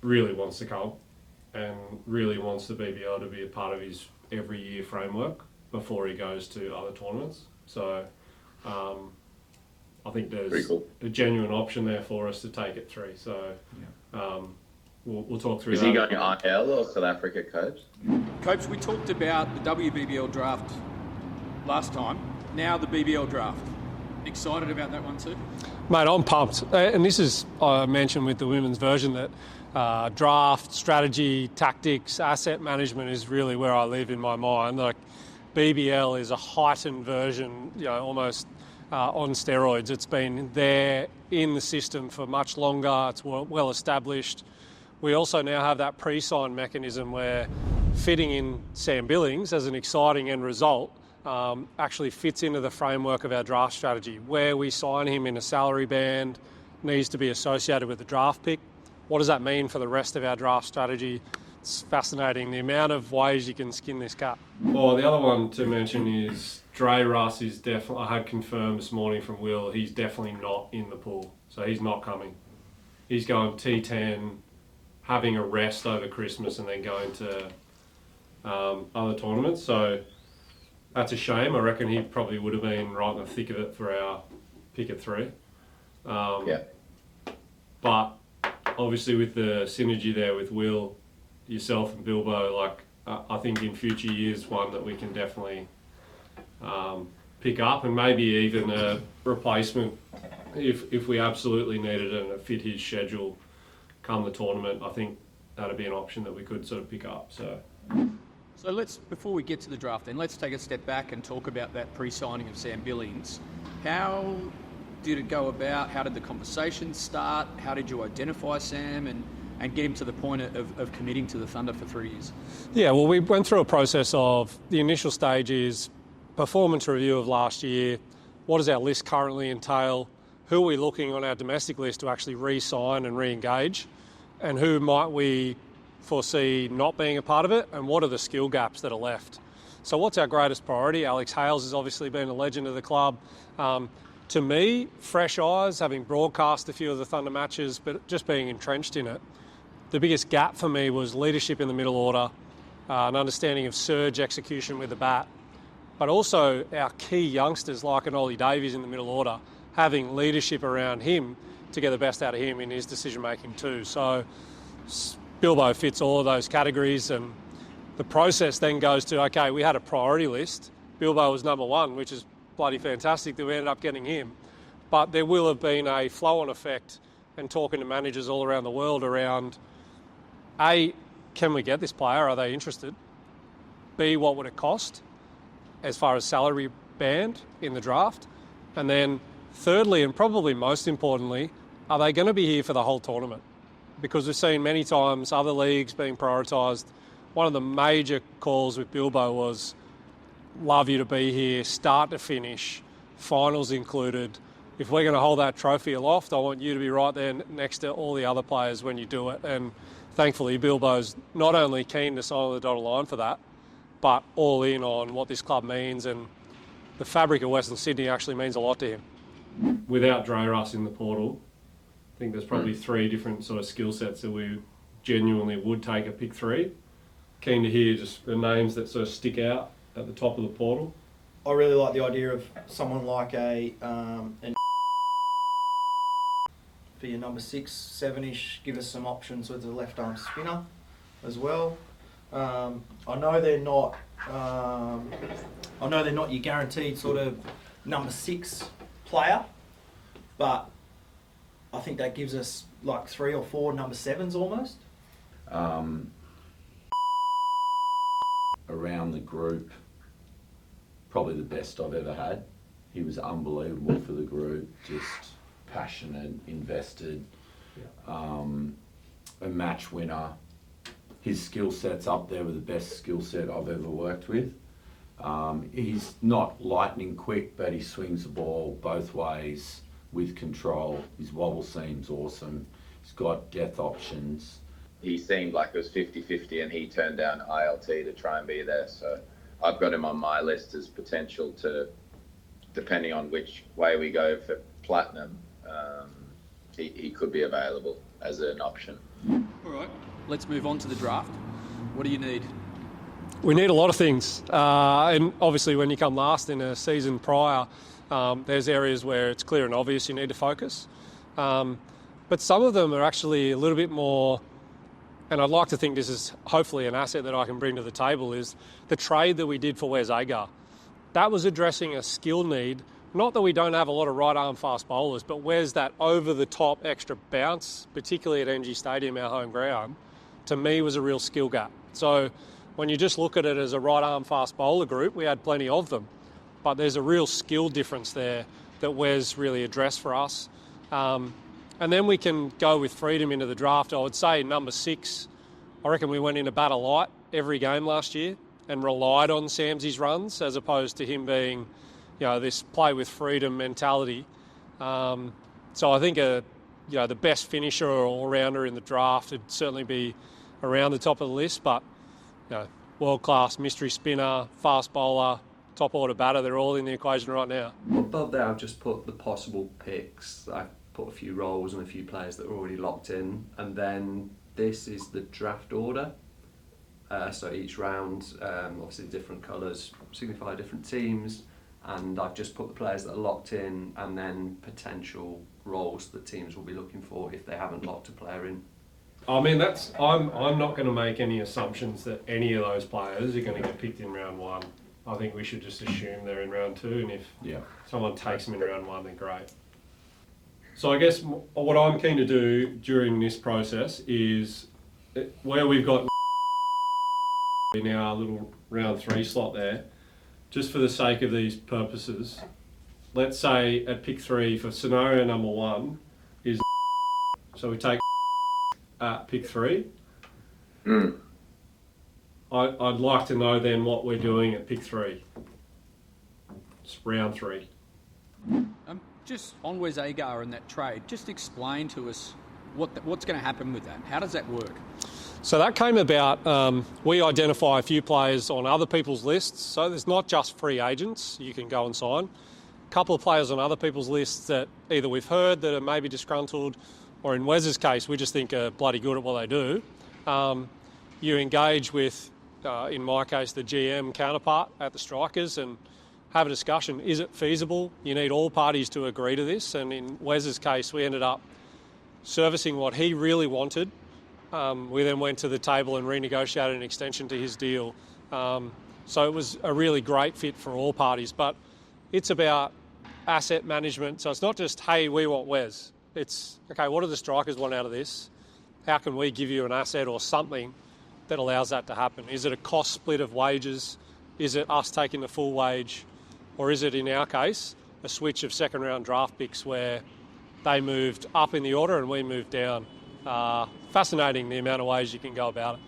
really wants to come and really wants the BBL to be a part of his every year framework before he goes to other tournaments. So I think there's a genuine option there for us to take it through. So we'll talk through that. Is he going IL or South Africa, Coach? Copes, we talked about the WBBL draft last time. Now the BBL draft. Excited about that one too? Mate, I'm pumped. And this is, I mentioned with the women's version that draft, strategy, tactics, asset management is really where I live in my mind. Like BBL is a heightened version, almost on steroids. It's been there in the system for much longer. It's well established. We also now have that pre-sign mechanism where fitting in Sam Billings as an exciting end result actually fits into the framework of our draft strategy. Where we sign him in a salary band needs to be associated with the draft pick. What does that mean for the rest of our draft strategy? It's fascinating, the amount of ways you can skin this cat. Well, the other one to mention is Dre Russ is definitely, I had confirmed this morning from Will, he's definitely not in the pool. So he's not coming. He's going T10, having a rest over Christmas and then going to other tournaments. So that's a shame. I reckon he probably would have been right in the thick of it for our pick at 3. But obviously with the synergy there with Will, yourself and Bilbo, I think in future years one that we can definitely pick up, and maybe even a replacement if we absolutely needed it and it fit his schedule come the tournament. I think that'd be an option that we could sort of pick up. So let's, before we get to the draft then, let's take a step back and talk about that pre-signing of Sam Billings. How did it go about? How did the conversation start? How did you identify Sam and get him to the point of committing to the Thunder for 3 years? Yeah, well, we went through a process of, the initial stage is performance review of last year. What does our list currently entail? Who are we looking on our domestic list to actually re-sign and re-engage? And who might we foresee not being a part of it? And what are the skill gaps that are left? So what's our greatest priority? Alex Hales has obviously been a legend of the club. To me, fresh eyes, having broadcast a few of the Thunder matches, but just being entrenched in it, the biggest gap for me was leadership in the middle order, an understanding of surge execution with the bat, but also our key youngsters like an Ollie Davies in the middle order, having leadership around him to get the best out of him in his decision-making too. So Bilbo fits all of those categories, and the process then goes to, okay, we had a priority list. Bilbo was number 1, which is bloody fantastic that we ended up getting him. But there will have been a flow-on effect and talking to managers all around the world around, A, can we get this player? Are they interested? B, what would it cost as far as salary band in the draft? And then thirdly, and probably most importantly, are they going to be here for the whole tournament? Because we've seen many times other leagues being prioritised. One of the major calls with Bilbo was, love you to be here, start to finish, finals included. If we're going to hold that trophy aloft, I want you to be right there next to all the other players when you do it. And thankfully, Bilbo's not only keen to sign on the dotted line for that, but all in on what this club means, and the fabric of Western Sydney actually means a lot to him. Without Dre Russ in the portal, I think there's probably 3 different sort of skill sets that we genuinely would take a pick 3. Keen to hear just the names that sort of stick out at the top of the portal. I really like the idea of someone like an for your number 6, 7-ish. Give us some options with the left arm spinner as well. I know they're not your guaranteed sort of number 6 player, but I think that gives us like 3 or 4 number 7s almost. Around the group, probably the best I've ever had. He was unbelievable for the group, just passionate, invested, a match winner. His skill set's up there with the best skill set I've ever worked with. He's not lightning quick, but he swings the ball both ways with control. His wobble seam's awesome. He's got depth options. He seemed like it was 50-50 and he turned down ILT to try and be there. So I've got him on my list as potential to, depending on which way we go for platinum, he could be available as an option. All right, let's move on to the draft. What do you need? We need a lot of things, and obviously when you come last in a season prior, there's areas where it's clear and obvious you need to focus. But some of them are actually a little bit more, and I'd like to think this is hopefully an asset that I can bring to the table, is the trade that we did for Wes Agar. That was addressing a skill need, not that we don't have a lot of right-arm fast bowlers, but where's that over-the-top extra bounce, particularly at NG Stadium, our home ground, to me was a real skill gap. So when you just look at it as a right-arm fast bowler group, we had plenty of them. But there's a real skill difference there that Wes really addressed for us. And then we can go with freedom into the draft. I would say number 6, I reckon we went into batter light every game last year and relied on Samsy's runs as opposed to him being, this play with freedom mentality. So I think, the best finisher or all-rounder in the draft would certainly be around the top of the list, but world-class mystery spinner, fast bowler, top-order batter, they're all in the equation right now. Above there, I've just put the possible picks. I've put a few roles and a few players that are already locked in, and then this is the draft order. So each round, obviously different colours signify different teams, and I've just put the players that are locked in and then potential roles that teams will be looking for if they haven't locked a player in. I mean, I'm not going to make any assumptions that any of those players are going to get picked in round 1. I think we should just assume they're in round 2, and if someone takes them in round 1, then great. So I guess what I'm keen to do during this process is, where we've got in our little round 3 slot there, just for the sake of these purposes, let's say at pick 3 for scenario number 1 is so we take at pick 3. I'd like to know then what we're doing at pick 3. It's round 3. Just on Wes Agar and that trade, just explain to us what's going to happen with that. How does that work? So that came about, we identify a few players on other people's lists, so there's not just free agents you can go and sign. A couple of players on other people's lists that either we've heard that are maybe disgruntled, or in Wes's case, we just think are bloody good at what they do. You engage with, in my case, the GM counterpart at the Strikers and have a discussion. Is it feasible? You need all parties to agree to this. And in Wes's case, we ended up servicing what he really wanted. We then went to the table and renegotiated an extension to his deal. So it was a really great fit for all parties. But it's about asset management. So it's not just, hey, we want Wes. It's, okay, what do the Strikers want out of this? How can we give you an asset or something that allows that to happen? Is it a cost split of wages? Is it us taking the full wage? Or is it, in our case, a switch of second round draft picks where they moved up in the order and we moved down? Fascinating the amount of ways you can go about it.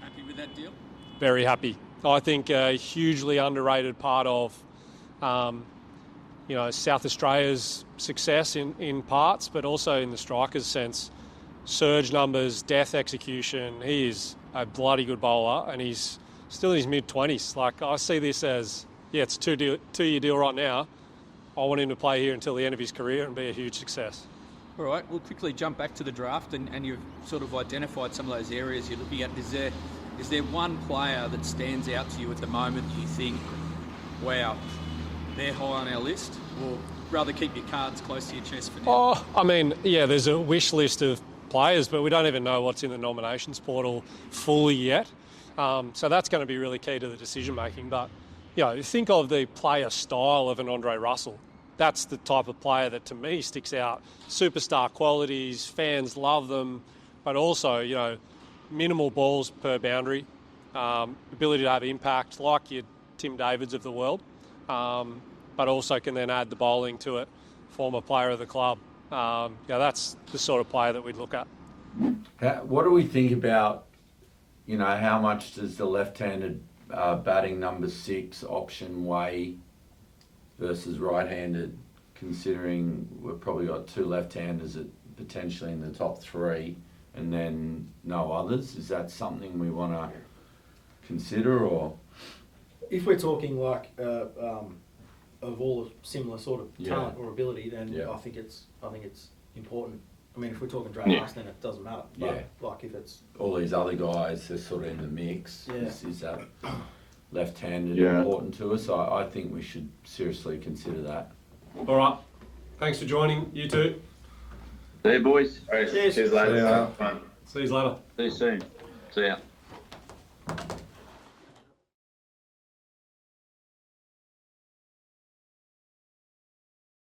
Happy with that deal? Very happy. I think a hugely underrated part of South Australia's success in parts, but also in the Strikers' sense. Surge numbers, death execution. He is a bloody good bowler, and he's still in his mid-20s. Like, I see this as, it's a two-year deal right now. I want him to play here until the end of his career and be a huge success. All right, we'll quickly jump back to the draft, and you've sort of identified some of those areas you're looking at. Is there one player that stands out to you at the moment that you think, wow, they're high on our list? Or rather keep your cards close to your chest for now? There's a wish list of players, but we don't even know what's in the nominations portal fully yet. So that's going to be really key to the decision making. But think of the player style of an Andre Russell. That's the type of player that to me sticks out. Superstar qualities, fans love them, but also minimal balls per boundary, ability to have impact like your Tim Davids of the world, but also can then add the bowling to it. Former player of the club. That's the sort of player that we'd look at. What do we think about, how much does the left-handed batting number 6 option weigh versus right-handed, considering we've probably got 2 left-handers potentially in the top 3 and then no others? Is that something we want to consider, or? If we're talking like of all similar sort of talent or ability, then I think it's important. I mean, if we're talking Dre Yeah. Ross, then it doesn't matter. But, Yeah. like, if it's... All these other guys, they're sort of in the mix. Yeah. Is that left-handed Yeah. important to us? I think we should seriously consider that. All right. Thanks for joining, you two. See you, boys. Cheers. Cheers later. See ya. Fun. See you later. See you soon. See ya.